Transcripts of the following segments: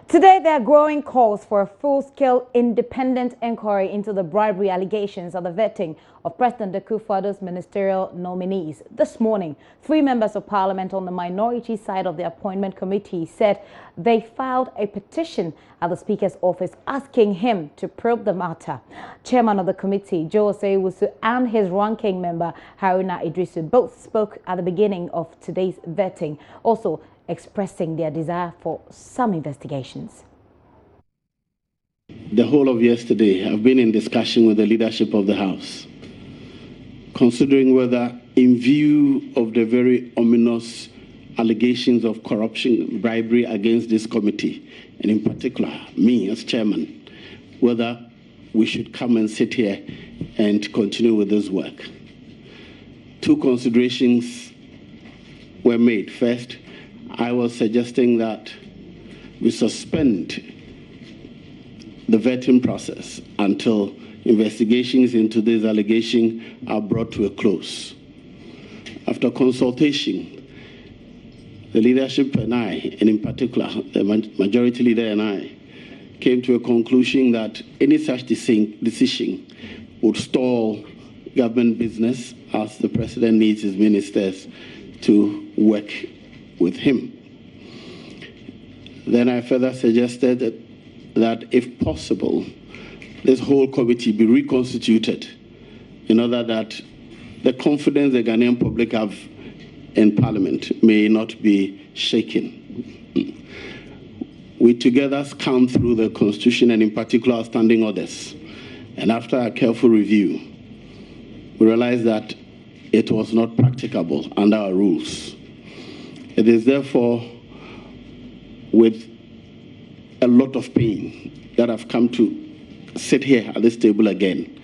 Today, there are growing calls for a full-scale independent inquiry into the bribery allegations of the vetting of President Akufo-Addo's ministerial nominees. This morning, 3 members of parliament on the minority side of the appointment committee said they filed a petition at the Speaker's office asking him to probe the matter. Chairman of the committee, Osei Owusu, and his ranking member, Haruna Iddrisu, both spoke at the beginning of today's vetting, also expressing their desire for some investigations. The whole of yesterday, I've been in discussion with the leadership of the House, considering whether, in view of the very ominous allegations of corruption, bribery against this committee, and in particular, me as chairman, whether we should come and sit here and continue with this work. 2 considerations were made. First, I was suggesting that we suspend the vetting process until investigations into this allegation are brought to a close. After consultation, the leadership and I, and in particular the majority leader and I, came to a conclusion that any such decision would stall government business, as the president needs his ministers to work with him. Then I further suggested that if possible, this whole committee be reconstituted in order that the confidence the Ghanaian public have in Parliament may not be shaken. We together scanned through the Constitution and in particular standing orders. And after a careful review, we realized that it was not practicable under our rules. It is therefore with a lot of pain that I've come to sit here at this table again,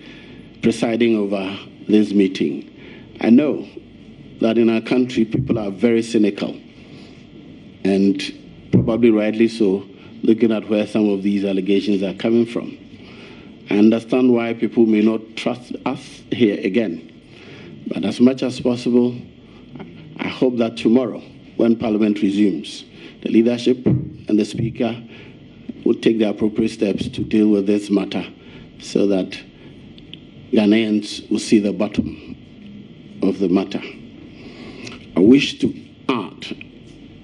presiding over this meeting. I know that in our country, people are very cynical, and probably rightly so, looking at where some of these allegations are coming from. I understand why people may not trust us here again. But as much as possible, I hope that tomorrow, when Parliament resumes, the leadership and the Speaker will take the appropriate steps to deal with this matter so that Ghanaians will see the bottom of the matter. I wish to add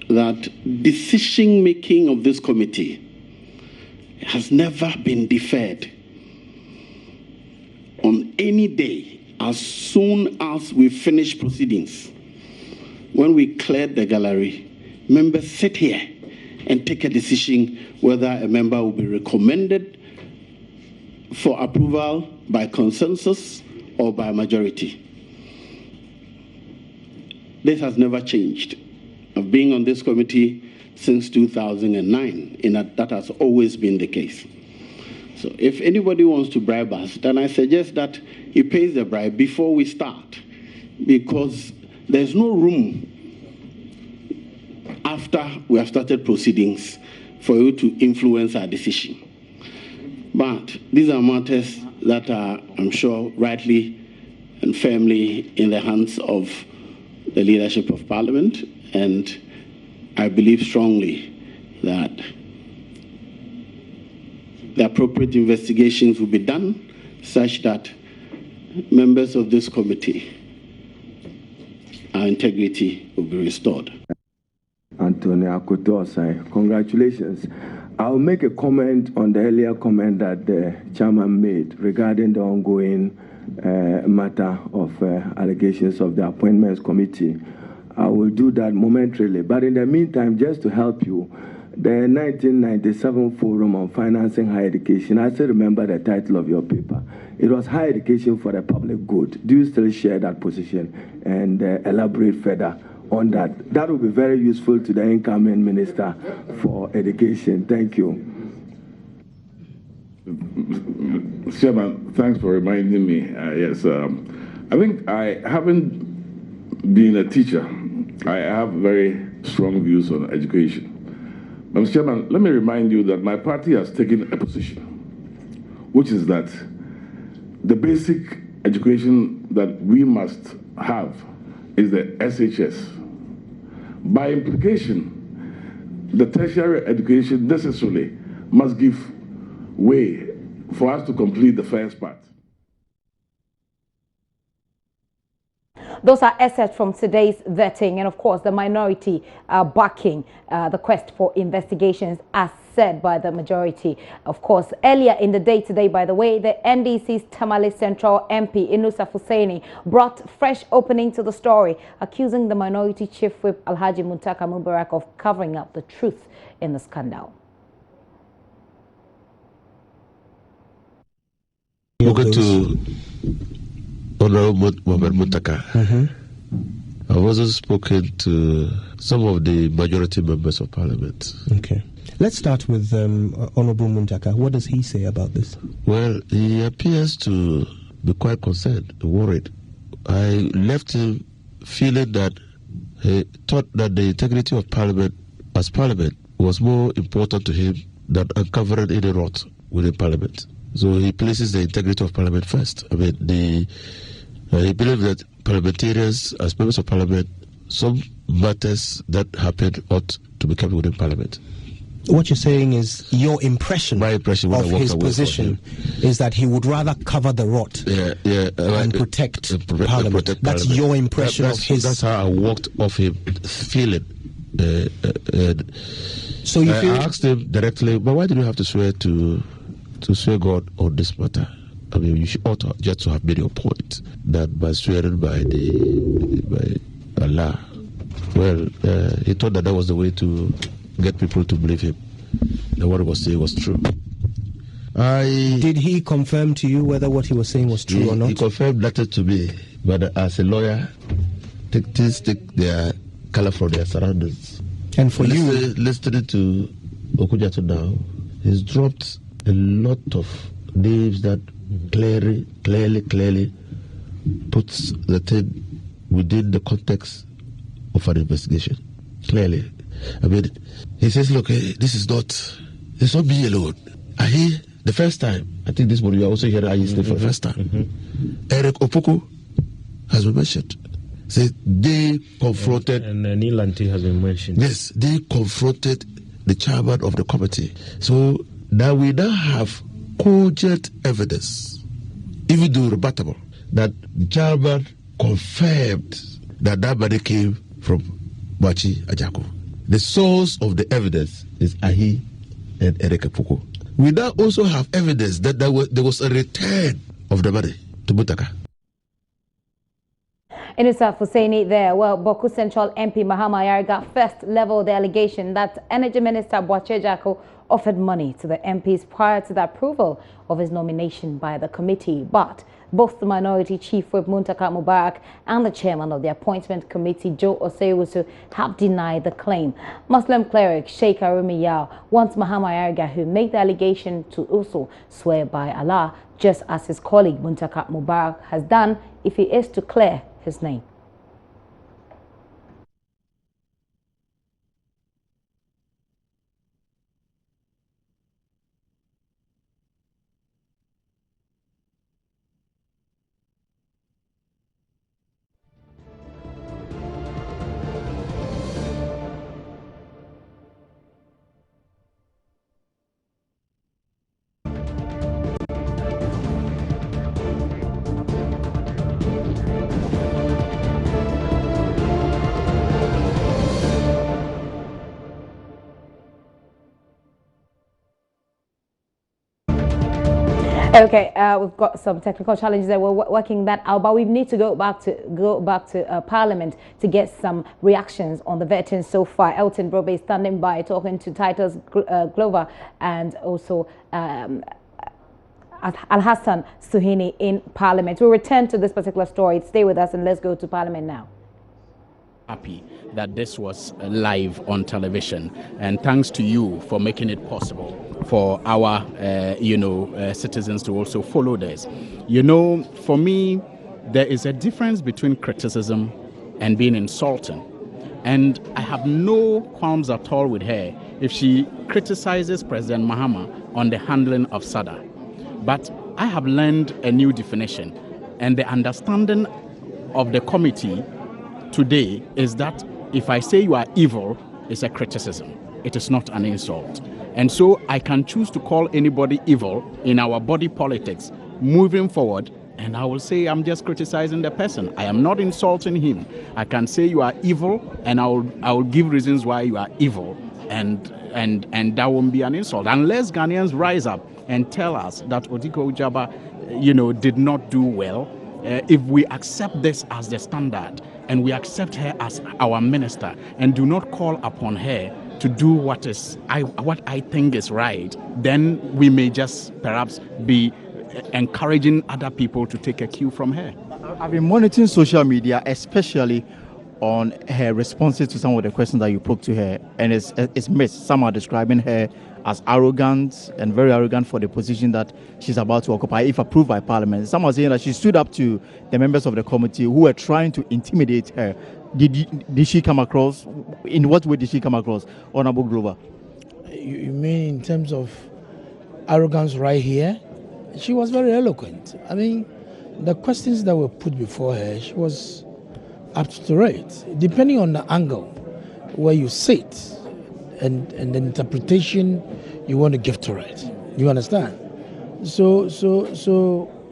that decision-making of this committee has never been deferred. On any day, as soon as we finish proceedings, when we cleared the gallery, members sit here and take a decision whether a member will be recommended for approval by consensus or by majority. This has never changed. I've been on this committee since 2009, and that has always been the case. So if anybody wants to bribe us, then I suggest that he pays the bribe before we start, because there's no room after we have started proceedings for you to influence our decision. But these are matters that are, I'm sure, rightly and firmly in the hands of the leadership of Parliament, and I believe strongly that the appropriate investigations will be done such that members of this committee, our integrity will be restored. Antonio Osei, congratulations. I'll make a comment on the earlier comment that the chairman made regarding the ongoing matter of allegations of the appointments committee. I will do that momentarily. But in the meantime, just to help you, the 1997 Forum on Financing Higher Education, I still remember the title of your paper. It was Higher Education for the Public Good. Do you still share that position and elaborate further on that? That will be very useful to the incoming Minister for Education. Thank you. Chairman, thanks for reminding me. Yes, I think I haven't been a teacher. I have very strong views on education. Mr. Chairman, let me remind you that my party has taken a position, which is that the basic education that we must have is the SHS. By implication, the tertiary education necessarily must give way for us to complete the first part. Those are assets from today's vetting, and of course the minority backing the quest for investigations as said by the majority. Of course, earlier in the day today, by the way, the NDC's Tamale Central MP Inusa Fuseni brought fresh opening to the story, accusing the minority chief whip Alhaji Muntaka Mubarak of covering up the truth in the scandal. We'll go to Honorable Mohamed Muntaka. I've also spoken to some of the majority members of parliament. Okay. Let's start with Honorable Muntaka. What does he say about this? Well, he appears to be quite concerned, worried. I left him feeling that he thought that the integrity of parliament as parliament was more important to him than uncovering any rot within parliament. So he places the integrity of parliament first. I mean, he believes that parliamentarians, as members of parliament, some matters that happen ought to be kept within parliament. What you're saying is your impression, my impression of his position is that he would rather cover the rot and protect parliament. That's your impression of his... That's how I walked off him feeling. So you I asked him directly, but why did you have to swear God on this matter? I mean, you ought to just to have made your point that by swearing by Allah, well, he thought that was the way to get people to believe him that what he was saying was true. Did he confirm to you whether what he was saying was true or not? He confirmed that to me, but as a lawyer, things take their color from their surroundings. And for you, listening to Okudjato now, he's dropped a lot of names that clearly puts the thing within the context of an investigation. Clearly. I mean, he says, look, this is not me alone. I hear the first time, I think this morning you are also hearing I for the first time. Eric Opoku has been mentioned. Say they confronted... And Nilanti has been mentioned. Yes, they confronted the chairman of the committee. So now we now have cogent evidence, even though rebuttable, that the chairman confirmed that money came from Bachi Ajako. The source of the evidence is Ahi and Eric Opoku. We now also have evidence that there was a return of the money to Muntaka. Inusa Fuseni there. Well, Boku Central MP Mahama Yarga first leveled the allegation that Energy Minister Boache Ajako offered money to the MPs prior to the approval of his nomination by the committee. But both the minority chief whip Muntaka Mubarak and the chairman of the appointment committee, Osei Owusu, have denied the claim. Muslim cleric Sheikh Haruna wants Mahama Yarga, who made the allegation, to also swear by Allah, just as his colleague Muntaka Mubarak has done, if he is to clear his name. Okay, we've got some technical challenges there. We're working that out, but we need to go back to Parliament to get some reactions on the vetting so far. Elton Brobe is standing by, talking to Titus Glover and also Al-Hassan Suhini in Parliament. We'll return to this particular story. Stay with us and let's go to Parliament now. Happy that this was live on television, and thanks to you for making it possible for our citizens to also follow this. For me, there is a difference between criticism and being insulting, and I have no qualms at all with her if she criticizes President Mahama on the handling of SADA. But I have learned a new definition, and the understanding of the committee today is that if I say you are evil, it's a criticism. it is not an insult. And so I can choose to call anybody evil in our body politics moving forward, and I will say I'm just criticizing the person. I am not insulting him. I can say you are evil, and I will give reasons why you are evil, and that won't be an insult. Unless Ghanaians rise up and tell us that Otiko Djaba, did not do well, if we accept this as the standard, and we accept her as our minister, and do not call upon her to do what I think is right, then we may just perhaps be encouraging other people to take a cue from her. I've been monitoring social media, especially on her responses to some of the questions that you put to her, and it's mixed. Some are describing her as arrogant and very arrogant for the position that she's about to occupy, if approved by Parliament. Some are saying that she stood up to the members of the committee who were trying to intimidate her. Did she come across? In what way did she come across, Honorable Grover? You mean in terms of arrogance right here? She was very eloquent. I mean, the questions that were put before her, she was up to rate, depending on the angle where you sit and the interpretation you want to give to it. You understand? So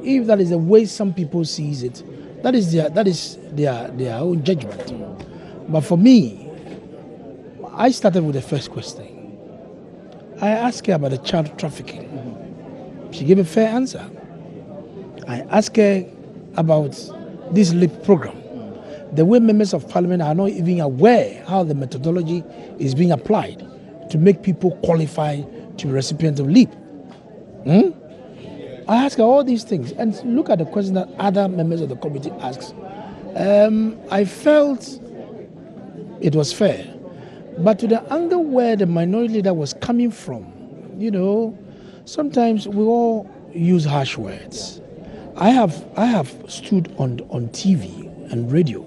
if that is the way some people sees it, that is their own judgment. But for me, I started with the first question. I asked her about the child trafficking. She gave a fair answer. I asked her about this LEAP program. The way members of Parliament are not even aware how the methodology is being applied to make people qualify to be recipients of LEAP. I asked her all these things, and look at the question that other members of the committee asked. I felt it was fair, but to the angle where the minority leader was coming from, sometimes we all use harsh words. I have stood on TV and radio,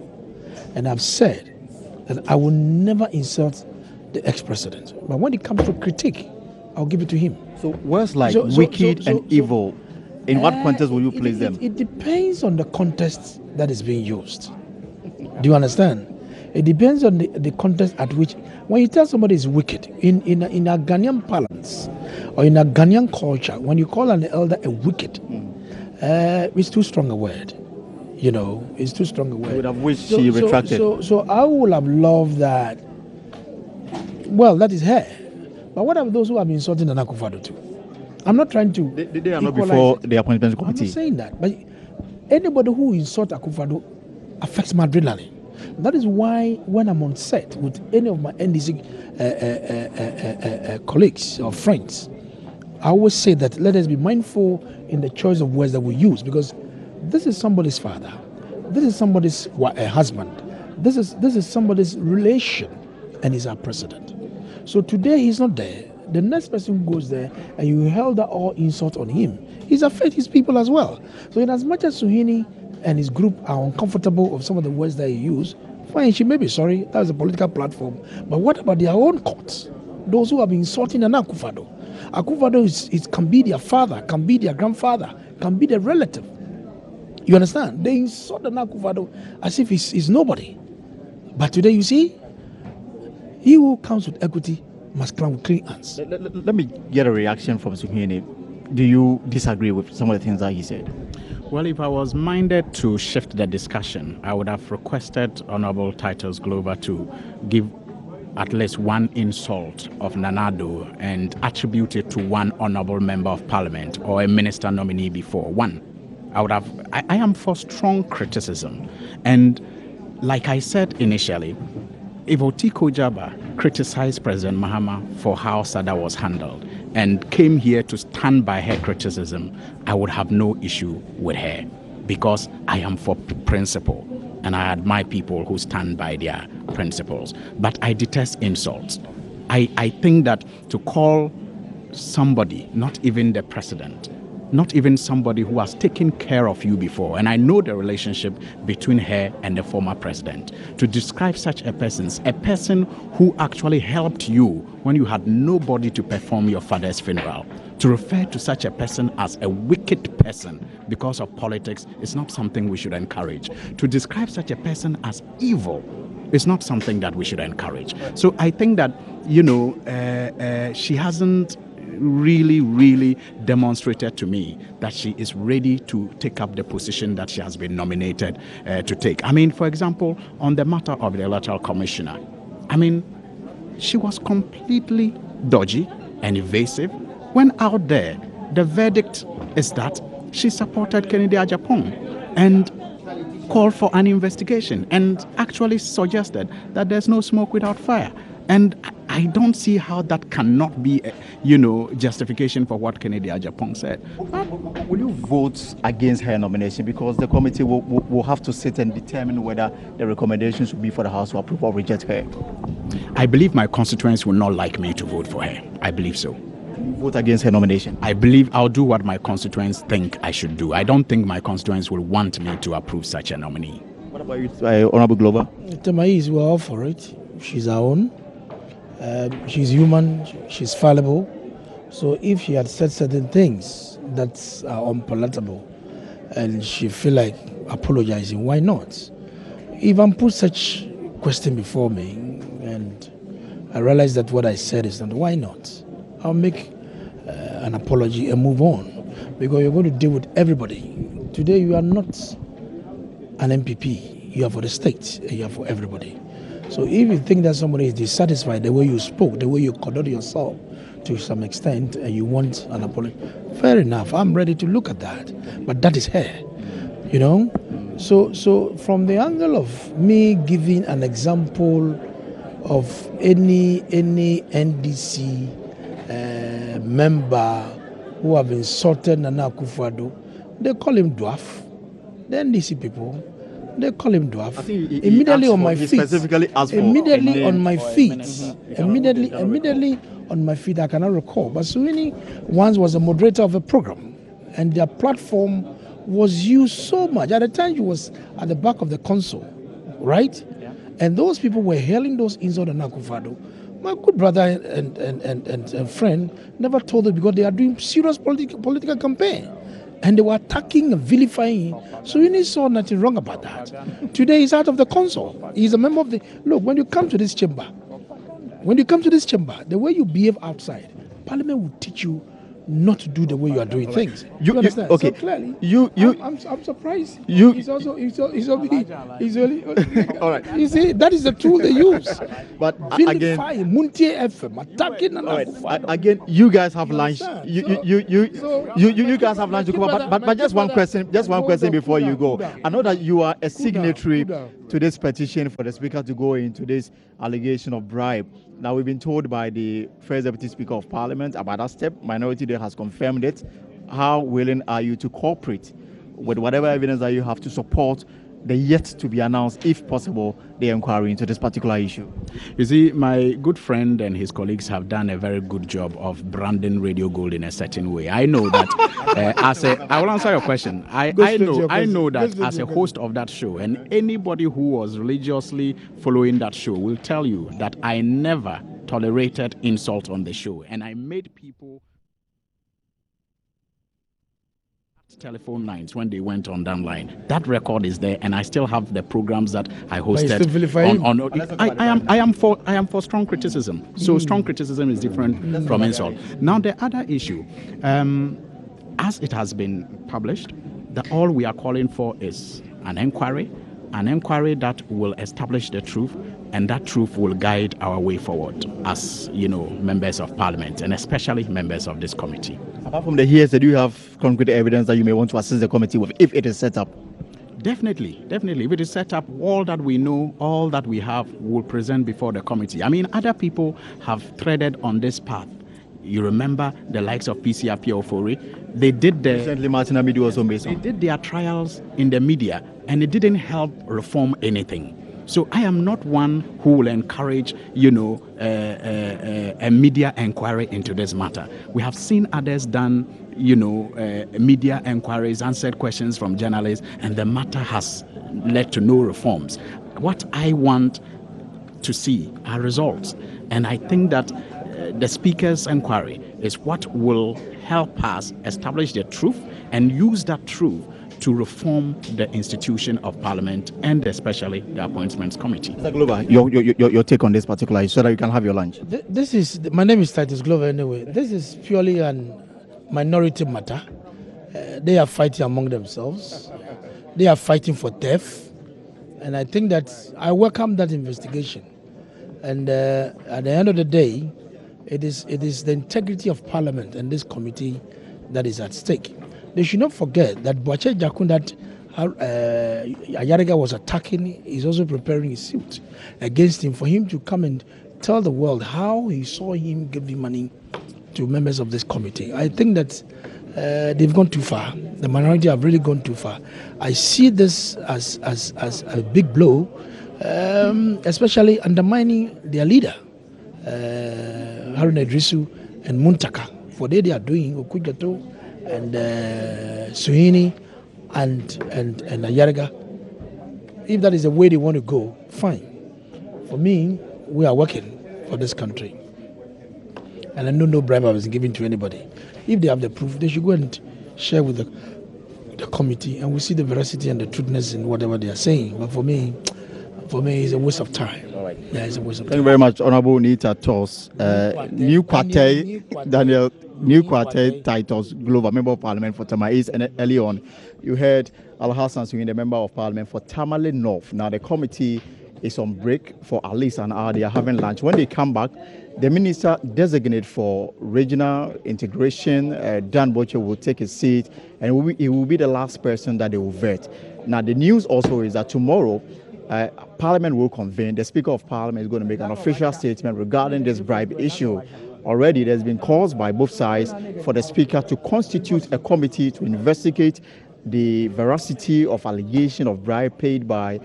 and I've said that I will never insult the ex-president. But when it comes to critique, I'll give it to him. So words like wicked and evil, in what context will you place them? It depends on the context that is being used. Do you understand? It depends on the context at which, when you tell somebody is wicked, in a Ghanaian parlance or in a Ghanaian culture, when you call an elder a wicked, it's too strong a word. It's too strong a word. You would have wished she retracted. So I would have loved that. Well, that is her. But what about those who have been insulting the Akufo-Addo too? I'm not trying to. They are not before the appointment committee. I'm not saying that. But anybody who insults Akufo-Addo affects my adrenaline. That is why when I'm on set with any of my NDC colleagues or friends, I always say that let us be mindful in the choice of words that we use, because this is somebody's father, this is somebody's husband, this is somebody's relation, and he's our president. So today he's not there. The next person who goes there and you held that all insult on him, he's affected his people as well. So in as much as Suhini and his group are uncomfortable of some of the words that he used, fine, she may be sorry, that was a political platform. But what about their own courts? Those who have been insulting an Akufo-Addo. Akufo-Addo can be their father, can be their grandfather, can be their relative. You understand? They insult an Akufo-Addo as if he's nobody. But today you see, he who counts with equity must come with clean hands. Let me get a reaction from Suhini. Do you disagree with some of the things that he said? Well, if I was minded to shift the discussion, I would have requested Honorable Titus Glover to give at least one insult of Nana-Addo and attribute it to one honorable member of Parliament or a minister nominee before. One, I am for strong criticism. And like I said initially, if Otiko Djaba criticized President Mahama for how SADA was handled and came here to stand by her criticism, I would have no issue with her, because I am for principle and I admire people who stand by their principles. But I detest insults. I think that to call somebody, not even the president, not even somebody who has taken care of you before, and I know the relationship between her and the former president, to describe such a person who actually helped you when you had nobody to perform your father's funeral, to refer to such a person as a wicked person because of politics is not something we should encourage. To describe such a person as evil It's not something that we should encourage. So I think that, she hasn't really demonstrated to me that she is ready to take up the position that she has been nominated to take. I mean, for example, on the matter of the electoral commissioner, I mean, she was completely dodgy and evasive. When out there, the verdict is that she supported Kennedy Agyapong and called for an investigation and actually suggested that there's no smoke without fire. And I don't see how that cannot be, justification for what Kennedy Agyapong said. Will you vote against her nomination? Because the committee will have to sit and determine whether the recommendation should be for the House to approve or reject her. I believe my constituents will not like me to vote for her. I believe so. Vote against her nomination? I believe I'll do what my constituents think I should do. I don't think my constituents will want me to approve such a nominee. What about you, Honorable Glover? Temais, we're all for it. She's our own. She's human, she's fallible. So if she had said certain things that are unpalatable and she feel like apologizing, why not? If I put such question before me and I realize that what I said is not, why not? I'll make an apology and move on, because you're going to deal with everybody. Today you are not an MPP, you are for the state and you are for everybody. So if you think that somebody is dissatisfied the way you spoke, the way you conduct yourself to some extent, and you want an apology, fair enough, I'm ready to look at that. But that is her, So from the angle of me giving an example of any NDC member who have insulted Nana Akufo-Addo, they call him dwarf. The NDC people, they call him dwarf. Immediately on my feet. Immediately on my feet. Immediately on my feet. I cannot recall. But Suwini once was a moderator of a program, and their platform was used so much. At the time, he was at the back of the console, right? Yeah. And those people were hailing those insults on Akufo-Addo. My good brother and friend never told them, because they are doing serious political campaign. And they were attacking and vilifying him. So he saw nothing wrong about that. Today he's out of the council. He's a member of the... Look, when you come to this chamber, the way you behave outside, Parliament will teach you not to do the way you are doing things. You understand? Okay. So clearly, I'm surprised. He's only all right. You see, that is the tool they use. But vilify, Muntie FM, attacking and again, you guys have lunch. You guys have lunch to cover. But just one question before you go. I know that you are a signatory to this petition for the Speaker to go into this allegation of bribe. Now, we've been told by the First Deputy Speaker of Parliament about that step. Minority Day has confirmed it. How willing are you to cooperate with whatever evidence that you have to support the yet to be announced, if possible, the inquiry into this particular issue? You see, my good friend and his colleagues have done a very good job of branding Radio Gold in a certain way. I know that I will answer your question. I know that as a host of that show, and anybody who was religiously following that show will tell you that I never tolerated insult on the show, and I made people telephone lines when they went on that line. That record is there, and I still have the programs that I hosted. I am for strong criticism. So strong criticism is different from insult. Now the other issue, as it has been published, that all we are calling for is an inquiry that will establish the truth, and that truth will guide our way forward as, members of Parliament, and especially members of this committee. Apart from the hearsay, do you have concrete evidence that you may want to assist the committee with if it is set up? Definitely. If it is set up, all that we know, all that we have, will present before the committee. I mean, other people have treaded on this path. You remember the likes of PCRP Ofori. They did recently Martin Amidu also made some. They did their trials in the media, and it didn't help reform anything. So I am not one who will encourage, a media inquiry into this matter. We have seen others done, media inquiries, answered questions from journalists, and the matter has led to no reforms. What I want to see are results, and I think that the Speaker's inquiry is what will help us establish the truth and use that truth to reform the institution of Parliament and especially the Appointments Committee. Mr. Glover, your take on this particular issue so that you can have your lunch. My name is Titus Glover anyway. This is purely a minority matter. They are fighting among themselves. They are fighting for death. And I think that I welcome that investigation. And at the end of the day, it is the integrity of Parliament and this committee that is at stake. They should not forget that Boache Jakun that Ayariga was attacking is also preparing a suit against him for him to come and tell the world how he saw him giving money to members of this committee. I think that they've gone too far. The minority have really gone too far. I see this as a big blow, especially undermining their leader, Haruna Iddrisu and Muntaka, for what they are doing, Okujato and Suhini and Ayariga. If that is the way they want to go, fine. For me, we are working for this country. And I know no bribe was given to anybody. If they have the proof, they should go and share with the committee, and we see the veracity and the truthness in whatever they are saying. But for me, it's a waste of time. All right. Yeah, it's a waste of time. Thank you very much, Honorable Nita Tos, New Quartet, Daniel, New Quartet, Titus Glover, Member of Parliament for Tamale East, and early on, you heard Al-Hassan Suhini, the Member of Parliament for Tamale North. Now, the committee is on break for at least an hour. They are having lunch. When they come back, the minister designated for regional integration, Dan Boche, will take his seat, and he will be the last person that they will vet. Now, the news also is that tomorrow, Parliament will convene. The Speaker of Parliament is going to make an official statement regarding this bribe issue. Already, there's been calls by both sides for the Speaker to constitute a committee to investigate the veracity of allegation of bribe paid by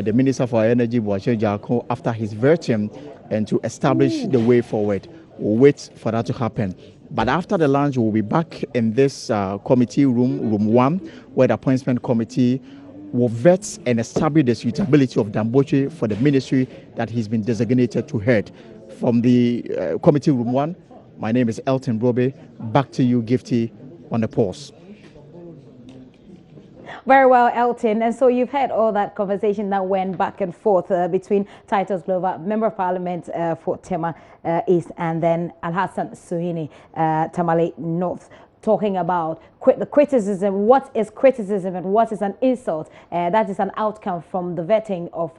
the Minister for Energy, Boache Jakun, after his vetting and to establish the way forward. We'll wait for that to happen. But after the lunch, we'll be back in this committee room 1, where the Appointment Committee will vet and establish the suitability of Damboche for the ministry that he's been designated to head. From the committee room 1, my name is Elton Brobe. Back to you, Gifty, on the pause. Very well, Elton. And so you've had all that conversation that went back and forth between Titus Glover, Member of Parliament for Tema East, and then Al-Hassan Suhini, Tamale North, talking about the criticism, what is criticism and what is an insult. That is an outcome from the vetting of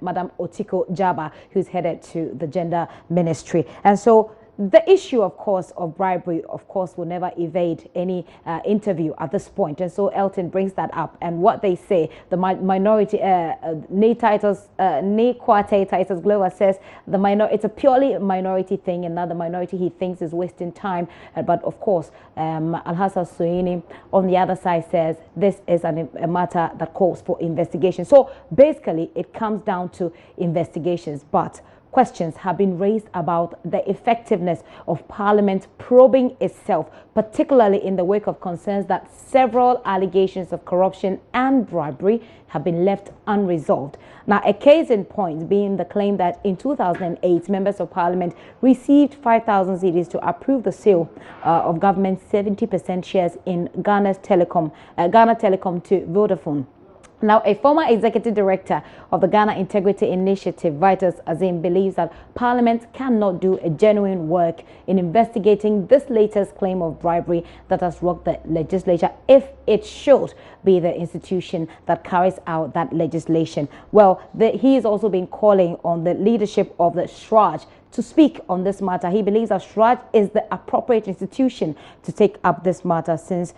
Madam Otiko Djaba, who's headed to the Gender Ministry. And so the issue, of course, of bribery, of course, will never evade any interview at this point. And so Elton brings that up. And what they say, the minority, Titus Glover says, it's a purely minority thing, and now the minority he thinks is wasting time. But of course, Al-Hassan Suhini on the other side says this is a matter that calls for investigation. So basically, it comes down to investigations. But questions have been raised about the effectiveness of Parliament probing itself, particularly in the wake of concerns that several allegations of corruption and bribery have been left unresolved. Now, a case in point being the claim that in 2008, members of Parliament received 5,000 cedis to approve the sale of government's 70% shares in Ghana Telecom to Vodafone. Now, a former executive director of the Ghana Integrity Initiative, Vitus Azim, believes that Parliament cannot do a genuine work in investigating this latest claim of bribery that has rocked the legislature if it should be the institution that carries out that legislation. Well, he has also been calling on the leadership of the Shraj to speak on this matter. He believes that Shraj is the appropriate institution to take up this matter since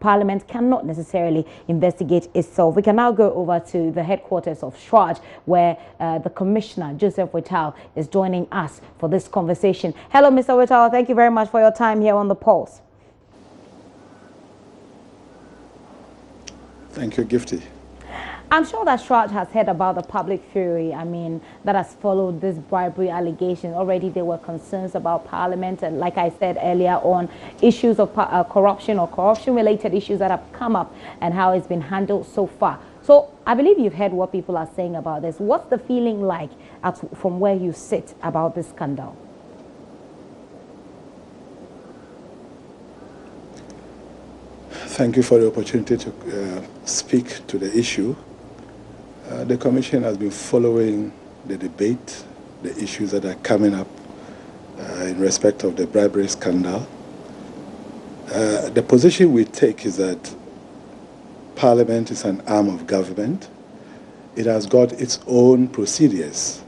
Parliament cannot necessarily investigate itself. We can now go over to the headquarters of Shraj, where the Commissioner, Joseph Whittal, is joining us for this conversation. Hello, Mr. Whittal. Thank you very much for your time here on The Pulse. Thank you, Gifty. I'm sure that Shraj has heard about the public fury, that has followed this bribery allegation. Already there were concerns about Parliament, and like I said earlier on, issues of corruption or corruption-related issues that have come up and how it's been handled so far. So I believe you've heard what people are saying about this. What's the feeling like from where you sit about this scandal? Thank you for the opportunity to speak to the issue. The Commission has been following the debate, the issues that are coming up in respect of the bribery scandal. The position we take is that Parliament is an arm of government. It has got its own procedures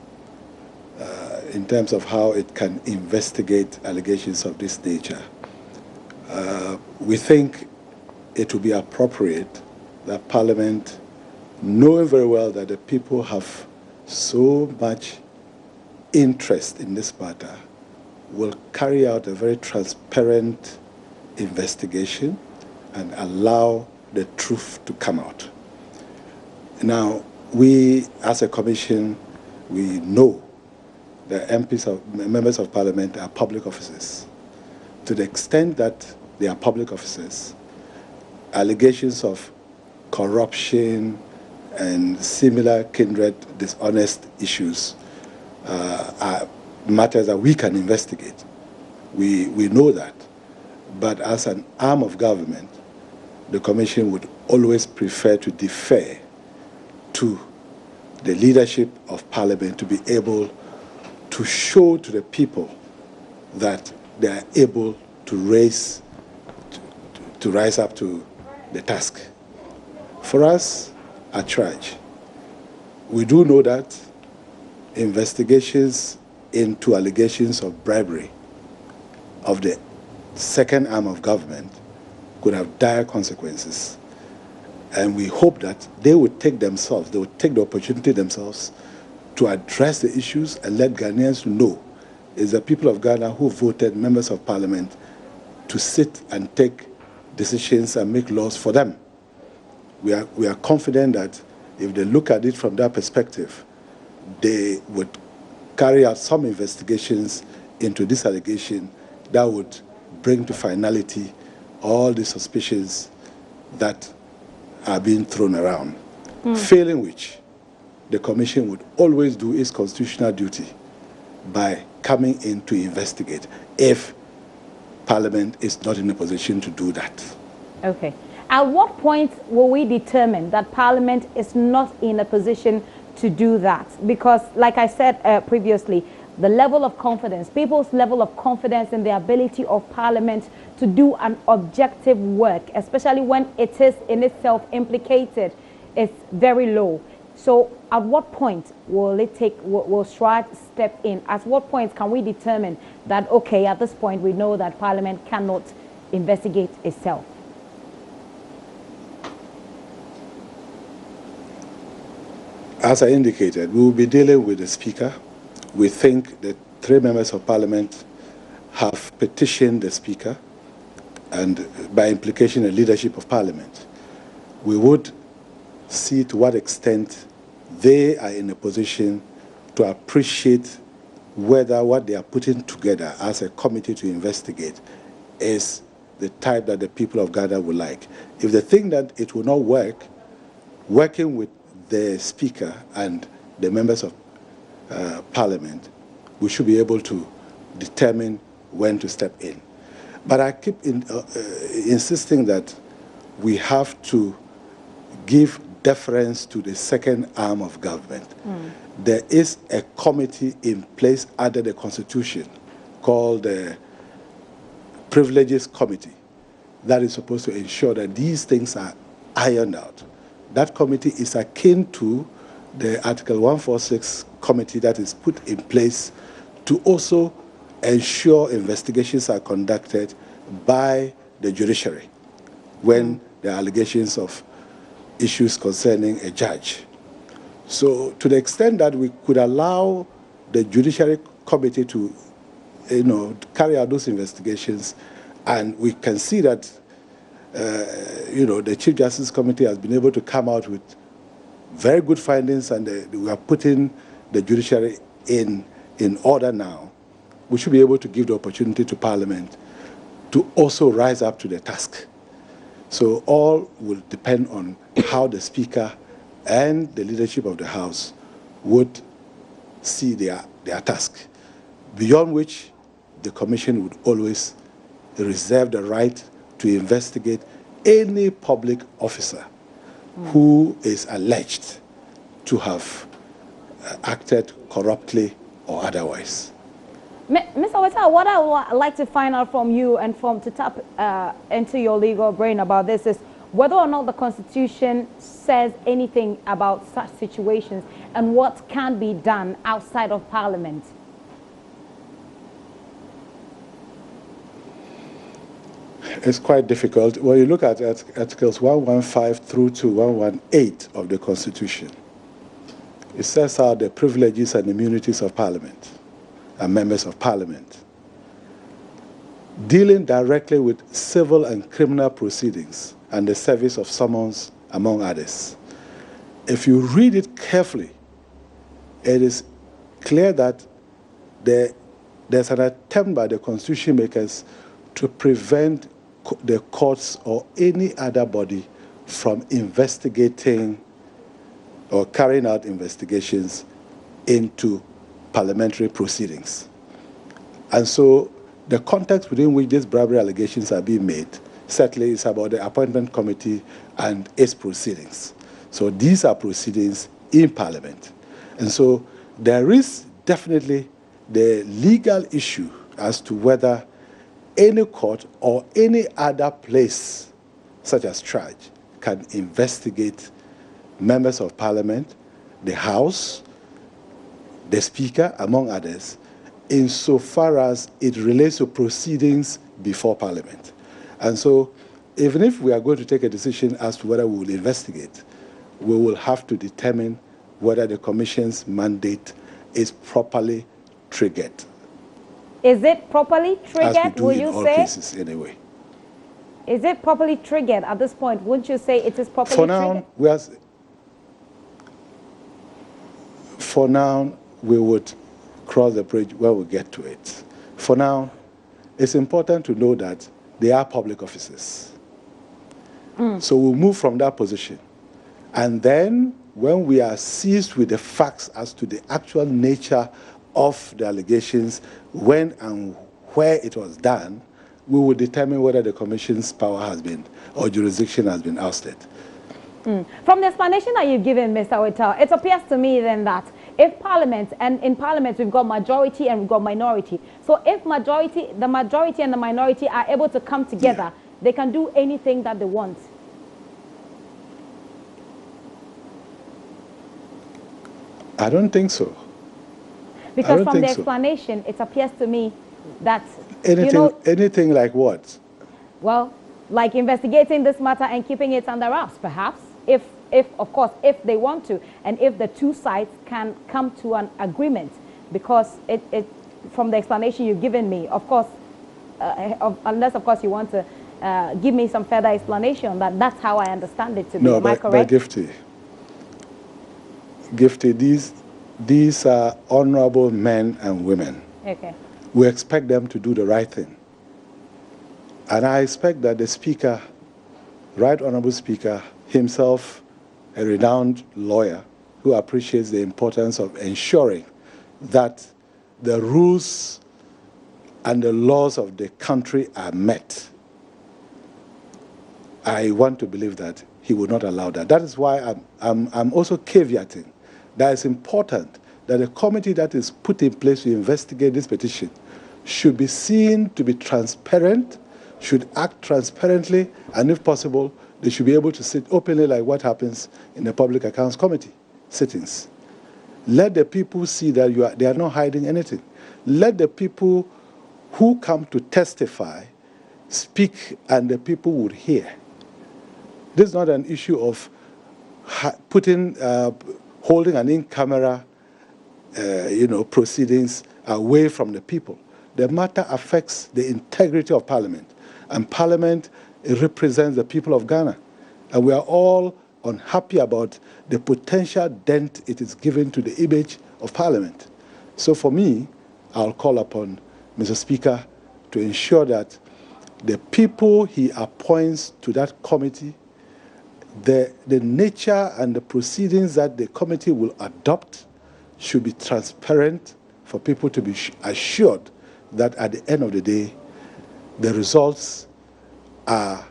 in terms of how it can investigate allegations of this nature. We think it would be appropriate that Parliament, knowing very well that the people have so much interest in this matter, will carry out a very transparent investigation and allow the truth to come out. Now, we as a commission, we know the members of Parliament are public officers. To the extent that they are public officers, allegations of corruption and similar kindred dishonest issues are matters that we can investigate. We know that. But as an arm of government, the Commission would always prefer to defer to the leadership of Parliament to be able to show to the people that they are able to rise up to the task. For us at Charge, we do know that investigations into allegations of bribery of the second arm of government could have dire consequences. And we hope that they would take the opportunity themselves to address the issues and let Ghanaians know it's the people of Ghana who voted members of Parliament to sit and take decisions and make laws for them. We are confident that if they look at it from that perspective, they would carry out some investigations into this allegation that would bring to finality all the suspicions that are being thrown around. Failing which, the Commission would always do its constitutional duty by coming in to investigate if Parliament is not in a position to do that. Okay. At what point will we determine that Parliament is not in a position to do that? Because, like I said previously, the level of confidence, people's level of confidence in the ability of Parliament to do an objective work, especially when it is in itself implicated, is very low. So at what point will Stride step in? At what point can we determine that, okay, at this point we know that Parliament cannot investigate itself? As I indicated, we will be dealing with the Speaker. We think that 3 members of Parliament have petitioned the Speaker and by implication the leadership of Parliament. We would see to what extent they are in a position to appreciate whether what they are putting together as a committee to investigate is the type that the people of Ghana would like. If they think that it will not work, working with the Speaker and the members of Parliament, we should be able to determine when to step in. But I keep insisting that we have to give deference to the second arm of government. There is a committee in place under the Constitution called the Privileges Committee that is supposed to ensure that these things are ironed out. That committee is akin to the Article 146 committee that is put in place to also ensure investigations are conducted by the judiciary when there are allegations of issues concerning a judge. So to the extent that we could allow the judiciary committee to carry out those investigations, and we can see that the Chief Justice Committee has been able to come out with very good findings, and we are putting the judiciary in order now. We should be able to give the opportunity to Parliament to also rise up to the task. So all will depend on how the Speaker and the leadership of the House would see their task, beyond which the Commission would always reserve the right to investigate any public officer who is alleged to have acted corruptly or otherwise. Mr. Owusu, what I would like to find out from you and to tap into your legal brain about this is whether or not the Constitution says anything about such situations and what can be done outside of Parliament. It's quite difficult. When you look at Articles 115 through to 118 of the Constitution, it sets out the privileges and immunities of Parliament and members of Parliament, dealing directly with civil and criminal proceedings and the service of summons, among others. If you read it carefully, it is clear that there's an attempt by the Constitution makers to prevent the courts or any other body from investigating or carrying out investigations into parliamentary proceedings. And so the context within which these bribery allegations are being made certainly is about the appointment committee and its proceedings. So these are proceedings in Parliament. And so there is definitely the legal issue as to whether any court or any other place, such as Traj, can investigate members of Parliament, the House, the Speaker, among others, insofar as it relates to proceedings before Parliament. And so, even if we are going to take a decision as to whether we will investigate, we will have to determine whether the Commission's mandate is properly triggered. Is it properly triggered, as we do will in you all say? cases anyway. Is it properly triggered at this point? Wouldn't you say it is properly triggered? For now, we would cross the bridge when we get to it. For now, it's important to know that they are public officers. So we'll move from that position. And then, when we are seized with the facts as to the actual nature of the allegations, when and where it was done, we will determine whether the Commission's power has been, or jurisdiction has been ousted. From the explanation that you've given, Mr. Owusu, it appears to me then that if Parliament, and in Parliament we've got majority and we've got minority, so if the majority and the minority are able to come together, they can do anything that they want. I don't think so. Because from the explanation, it appears to me that anything like what? Well, like investigating this matter and keeping it under wraps, perhaps, if of course, if they want to, and if the two sides can come to an agreement, because from the explanation you've given me, of course, unless of course you want to give me some further explanation, that's how I understand it to be. No, Am I correct? But Gifty, these are honorable men and women. Okay. We expect them to do the right thing. And I expect that the Speaker, Right Honorable Speaker, himself a renowned lawyer who appreciates the importance of ensuring that the rules and the laws of the country are met. I want to believe that he would not allow that. That is why I'm also caveating that it's important that a committee that is put in place to investigate this petition should be seen to be transparent, should act transparently, and if possible, they should be able to sit openly like what happens in the Public Accounts Committee sittings. Let the people see that they are not hiding anything. Let the people who come to testify speak and the people would hear. This is not an issue of holding an in-camera proceedings away from the people. The matter affects the integrity of Parliament, and Parliament represents the people of Ghana. And we are all unhappy about the potential dent it is giving to the image of Parliament. So for me, I'll call upon Mr. Speaker to ensure that the people he appoints to that committee, the nature and the proceedings that the committee will adopt should be transparent for people to be assured that at the end of the day, the results are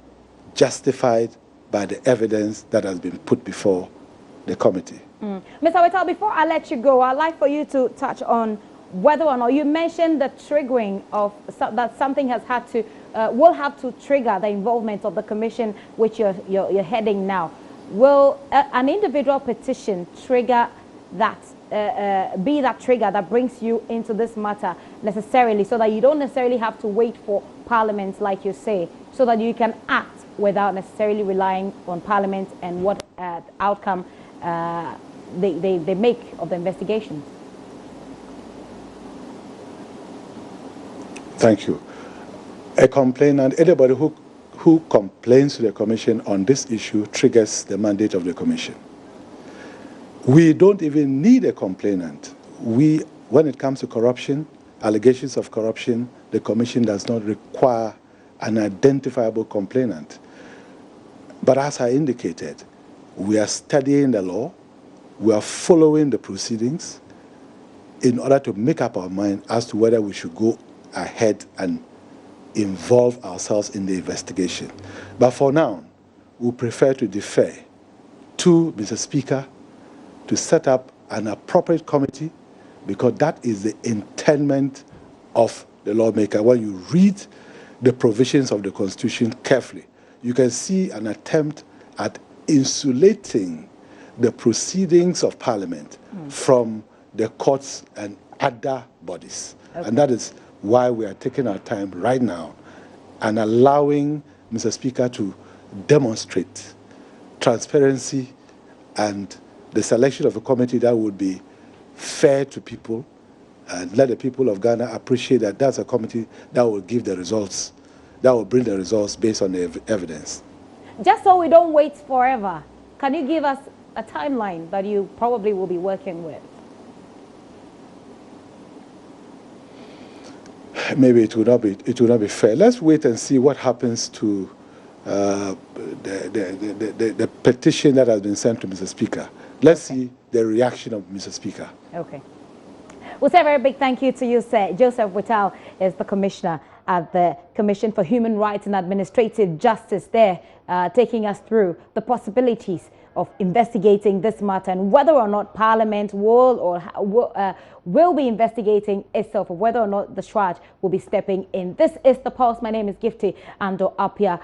justified by the evidence that has been put before the committee. Mr. Whittal, before I let you go, I'd like for you to touch on whether or not you mentioned the triggering of that something has had to will have to trigger the involvement of the commission which you're heading now. Will an individual petition trigger that, be that trigger that brings you into this matter necessarily, so that you don't necessarily have to wait for Parliament, like you say, so that you can act without necessarily relying on Parliament and what outcome they make of the investigation? Thank you. A complainant, anybody who complains to the commission on this issue triggers the mandate of the commission. We don't even need a complainant. When it comes to corruption, allegations of corruption, the commission does not require an identifiable complainant. But as I indicated, we are studying the law, we are following the proceedings in order to make up our mind as to whether we should go ahead and involve ourselves in the investigation. But for now, we prefer to defer to Mr. Speaker to set up an appropriate committee, because that is the intendment of the lawmaker. When you read the provisions of the Constitution carefully, you can see an attempt at insulating the proceedings of Parliament from the courts and other bodies. Okay. And that is why we are taking our time right now and allowing Mr. Speaker to demonstrate transparency and the selection of a committee that would be fair to people, and let the people of Ghana appreciate that that's a committee that will give the results, that will bring the results based on the evidence. Just so we don't wait forever, can you give us a timeline that you probably will be working with? Maybe it would not be fair. Let's wait and see what happens to the petition that has been sent to Mr. Speaker. Let's see the reaction of Mr. Speaker. Okay. We'll say a very big thank you to you, sir. Joseph Whittal is the commissioner at the Commission for Human Rights and Administrative Justice there, taking us through the possibilities of investigating this matter and whether or not Parliament will be investigating itself, or whether or not the Shraj will be stepping in. This is The Pulse. My name is Gifty Ando Apia.